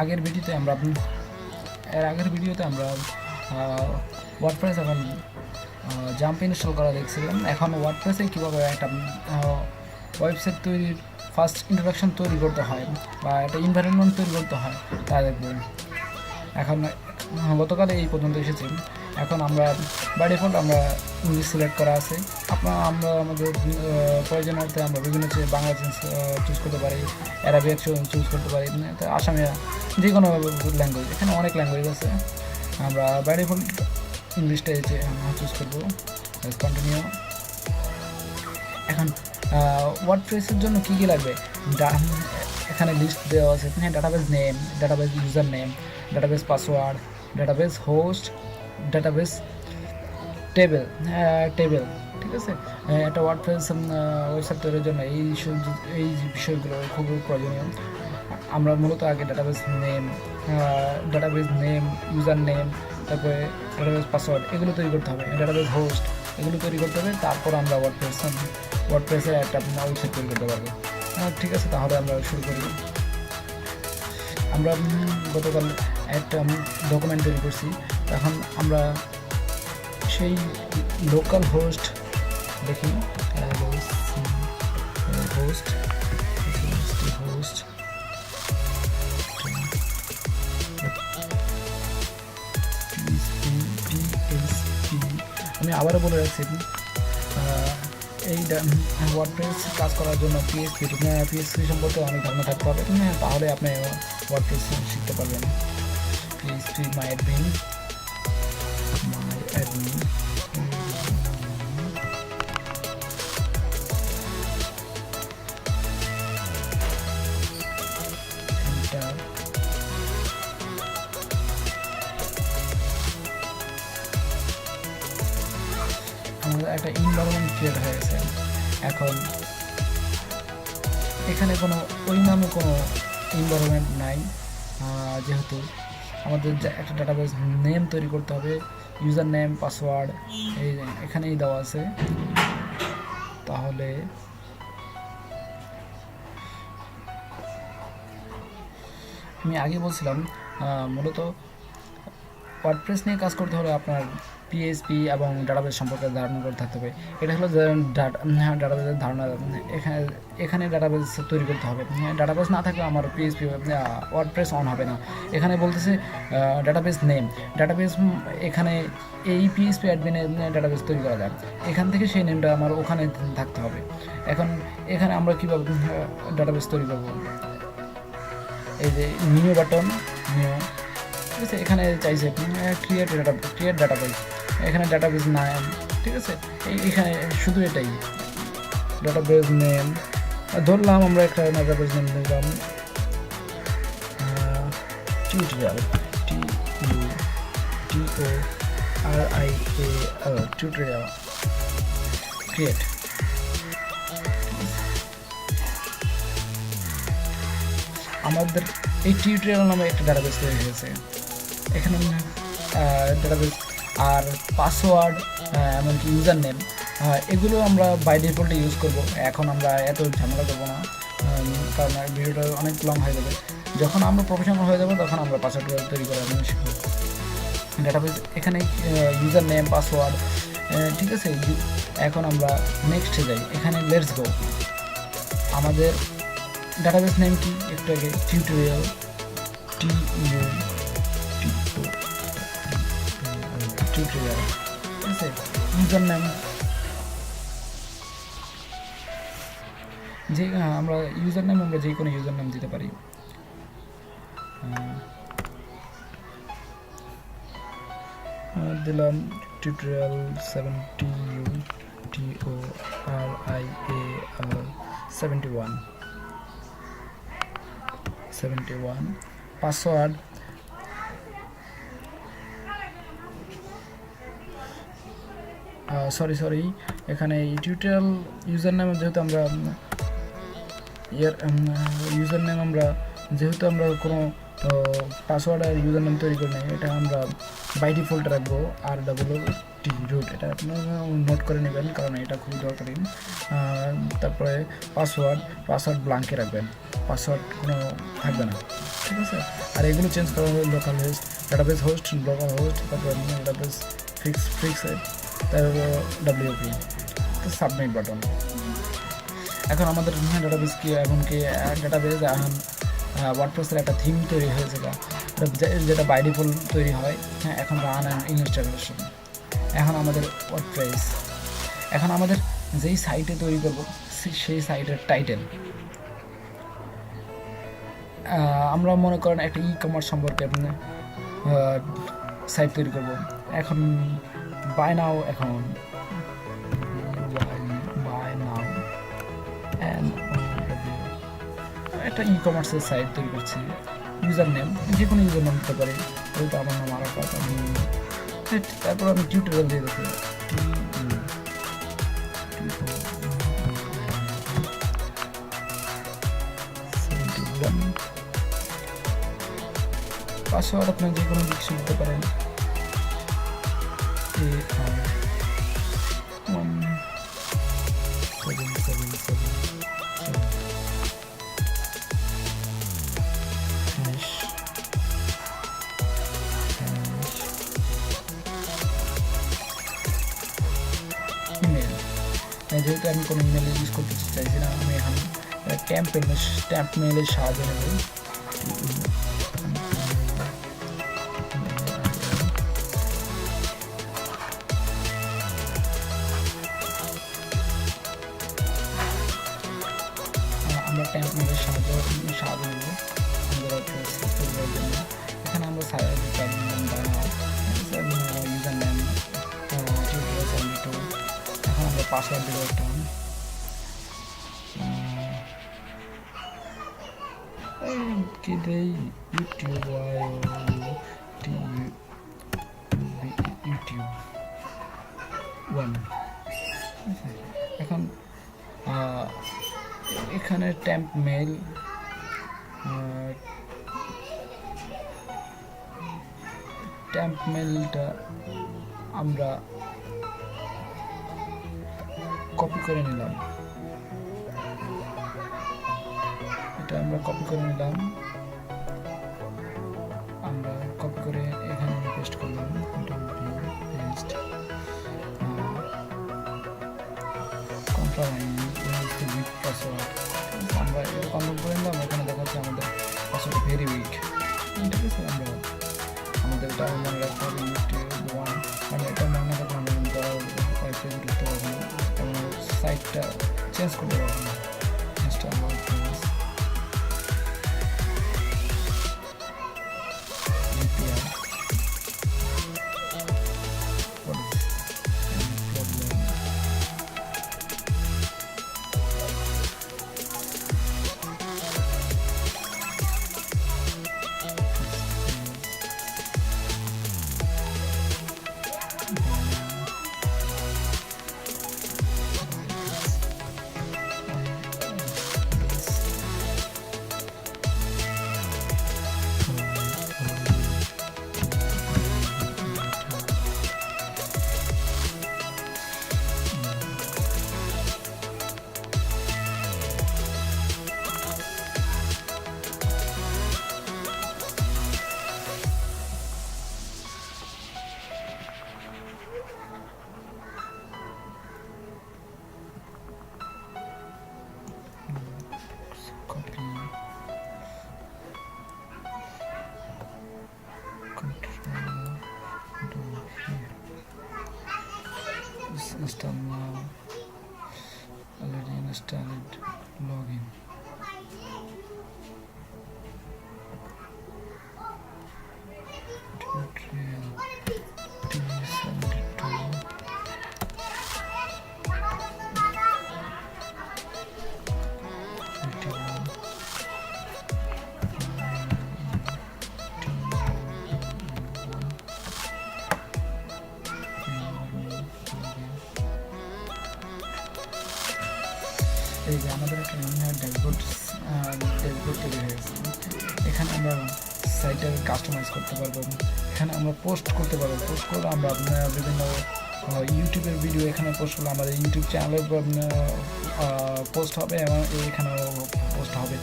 আগের ভিডিওতে আমরা ওয়ার্ডপ্রেস এবং জাম্প ইনস্টল করা দেখছিলাম। এখন ওয়ার্ডপ্রেসে কীভাবে একটা ওয়েবসাইট তৈরির ফার্স্ট ইন্ট্রোডাকশন তৈরি করতে হয় বা একটা এনভায়রনমেন্ট তৈরি করতে হয় তা দেখব। এখন গতকাল এই পর্যন্ত এসেছি। এখন আমরা বাই ডিফল্ট আমরা ইংলিশ সিলেক্ট করা আছে। আমরা আমাদের প্রয়োজনার্থে আমরা বিভিন্ন বাংলা চুজ করতে পারি, অ্যারাবিক চুজ করতে পারি, আসামি, যে কোনো ল্যাঙ্গুয়েজ। এখানে অনেক ল্যাঙ্গুয়েজ আছে। আমরা বাই ডিফল্ট ইংলিশটাই চুজ করবো। কন্টিনিউ। এখন ওয়ার্ডপ্রেসের জন্য কী কী লাগবে এখানে লিস্ট দেওয়া আছে। হ্যাঁ, database name, database user name, database password, database host, database table. ঠিক আছে। একটা ওয়ার্ডপ্রেস ওয়েবসাইট তৈরির জন্য এই বিষয়গুলো খুবই প্রয়োজনীয়। আমরা মূলত আগে ডাটাবেস নেম, ইউজার নেম, তারপরে ডাটাবেস পাসওয়ার্ড এগুলো তৈরি করতে হবে, ডাটাবেস হোস্ট এগুলো তৈরি করতে হবে। তারপর আমরা ওয়ার্ডপ্রেসের একটা ওয়েবসাইট তৈরি করতে পারবো। ঠিক আছে, তাহলে আমরা শুরু করি। আমরা গতকাল একটা ডকুমেন্ট তৈরি করছি। এখন আমরা সেই লোকাল হোস্ট দেখি, হোস্ট আমি আবারও বলে রাখছি, এই ওয়ার্ডপ্রেস কাজ করার জন্য পিএসপি সম্পর্কে অনেক ধারণা থাকতে হবে। তাহলে আপনি ওয়ার্ডপ্রেস শিখতে পারবেন। পিএসপি মাই অ্যাডমিন আমাদের একটা এনভায়রনমেন্ট ক্রিয়েট হয়ে গেছে। এখন এখানে ওই নামে কোনো এনভায়রনমেন্ট নাই, যেহেতু আমাদের একটা ডাটাবেস নেম তৈরি করতে হবে, ইউজার নেম, পাসওয়ার্ড এখানেই দেওয়া আছে। তাহলে আমি আগে বলছিলাম, মূলত ওয়ার্ডপ্রেস নিয়ে কাজ করতে হলে আপনার পিএইচপি এবং ডাটাবেস সম্পর্কে ধারণা করে থাকতে হবে। এটা হলো ডাটাবেসের ধারণা। এখানে ডাটাবেস তৈরি করতে হবে। ডাটাবেস না থাকলে আমার পিএইচপি ওয়ার্ডপ্রেস অন হবে না। এখানে বলতেছে ডাটাবেস নেম, ডাটাবেস এখানে এই পিএইচপি অ্যাডমিনে ডাটাবেস তৈরি করা যায়। এখান থেকে সেই নেমটা আমার ওখানে থাকতে হবে। এখন এখানে আমরা কীভাবে ডাটাবেস তৈরি করবো, এই যে নিউ বাটন, ঠিক আছে। এখানে চাইছে ক্রিয়েট ডাটাবেস, এখানে ডাটাবেস নেম, ঠিক আছে। এখানে শুধু এটাই ডাটাবেস নেম ধরলাম। আমরা একটা ডাটাবেস নেম দিলাম টিউটোরিয়াল, টিউটোরিয়াল ক্রিয়েট। আমাদের এই টিউটোরিয়াল নামে একটা ডাটাবেস তৈরি হয়েছে। এখানে ডাটাবেস আর পাসওয়ার্ড এমনকি ইউজার নেম এগুলো আমরা বাই ডিফল্টে ইউজ করব। এখন আমরা এত ঝামেলা করবো না, কারণ ভিডিওটা অনেক লং হয়ে যাবে। যখন আমরা প্রফেশনাল হয়ে যাবো তখন আমরা পাসওয়ার্ড তৈরি করা শিখব। ডাটাবেস এখানে ইউজার নেম, পাসওয়ার্ড, ঠিক আছে। এখন আমরা নেক্সটে যাই। এখানে লেটস গো। আমাদের ডাটাবেস নেম কি একটু আগে টিউটোরিয়াল, টিউটোরিয়াল, ঠিক আছে। ইউজার নেম আমরা যে কোনো ইউজার নেম দিতে পারি। দিলাম টিউটোরিয়াল 71 পাসওয়ার্ড সরি এখানে এই টিউটোরিয়াল ইউজার নেম যেহেতু আমরা কোনো পাসওয়ার্ড আর ইউজার নেম তৈরি করি না, এটা আমরা বাই ডিফল্ট রাখবো RTT রুট। এটা আপনারা নোট করে নেবেন কারণ এটা খুবই দরকারি। তারপরে পাসওয়ার্ড ব্ল্যাঙ্কে রাখবেন। পাসওয়ার্ড কোনো থাকবে না, ঠিক আছে। আর এগুলো চেঞ্জ করা হবে local host, database host, local host, তারপর ডাটাবেস ফিক্স তারপর WP, তো সাবমিট বাটন। এখন আমাদের ডাটাবেস কি এমনকি ডাটাবেস ওয়ার্ডপ্রেসের একটা থিম তৈরি হয়েছিল যেটা বাই ডিফল্ট তৈরি হয়, হ্যাঁ। এখন রান অ্যান্ড ইনস্টলেশন। এখন আমাদের ওয়ার্ডপ্রেস, এখন আমাদের যেই সাইটে তৈরি করব সেই সাইটের টাইটেল, আমরা মনে করেন একটা ই-কমার্স সম্পর্কে সাইট তৈরি করব। এখন বাই নাও অ্যান্ড একটা ই-কমার্সের সাইট তৈরি করছি। ইউজার নেম যে কোনো ইউজার নেম দিতে পারি, ওইটা আমার নাম আরাফাত, আমি তারপর আমি টিউটোরিয়াল দিয়ে দেখি। পাসওয়ার্ড আপনি যে কোনো কিছু দিতে পারেন, ইমেল। যেহেতু আমি কোনো ইমেল ইউজ করতে চাইছি না, আমি এখন স্ট্যাম্প মেলের সাহায্য নেব। আমরা স্ট্যাম্প মেলের সাহায্য নেব আমাদের জন্য। এখানে আমরা ইউজার নেম, এখন আমরা পাসওয়ার্ড দেবো একটা, কি দেই ইউটিউব ওয়ান। এখন এখানে ট্যাম্প মেলটা আমরা কপি করে নিলাম, আমরা কপি করে এখানে পেস্ট করলাম। আমরা এটা কনফার্ম করে নিলাম। এখানে দেখাচ্ছে আমাদের পাসওয়ার্ড ভেরি উইক, ঠিক আছে। আমরা আমাদের এটা মনে রাখতে হবে ইউটিউব ওয়ান, মানে এটা মনে রাখতে ঢুকতে পারবো না, এবং সাইটটা চেঞ্জ করতে পারবো না। Install now. Already installed. Login. Tutorial. এই যে আমাদের একটা ড্যাশবোর্ড তৈরি হয়েছে। এখানে আমরা সাইটের কাস্টমাইজ করতে পারবো, এখানে আমরা পোস্ট করতে পারবো। পোস্ট করলে আমরা বিভিন্ন ইউটিউবের ভিডিও এখানে পোস্ট করলে আমাদের ইউটিউব চ্যানেলে পোস্ট হবে এবং এখানেও পোস্ট হবে।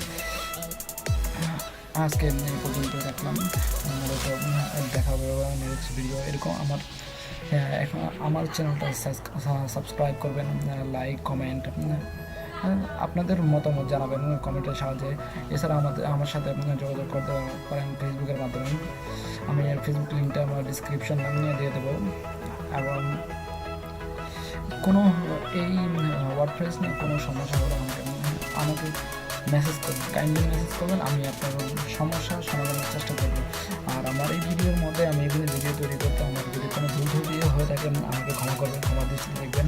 আজকে এই পর্যন্ত রাখলাম। মূলত দেখা হবে নেক্সট ভিডিও। এরকম এখন আমার চ্যানেলটা সাবস্ক্রাইব করবেন, লাইক কমেন্ট, আপনাদের মতামত জানাবেন কমেন্টের সাহায্যে। এছাড়া আমার সাথে যোগাযোগ করতে পারেন ফেসবুকের মাধ্যমে। আমি ফেসবুক লিঙ্কটা আমার ডিসক্রিপশন দিয়ে দেবো। এবং কোনো এই ওয়ার্ডপ্রেস নিয়ে কোনো সমস্যা হলে আমাকে মেসেজ করবেন, কাইন্ডলি মেসেজ করবেন, আমি আপনার সমস্যার সমাধানের চেষ্টা করব। আর আমার এই ভিডিওর মধ্যে আমি এগুলো ভিডিও তৈরি করতে আমার যদি কোনো ভুল হয়ে থাকে আমাকে ক্ষমা করবেন, ক্ষমা দৃষ্টিতে দেখবেন।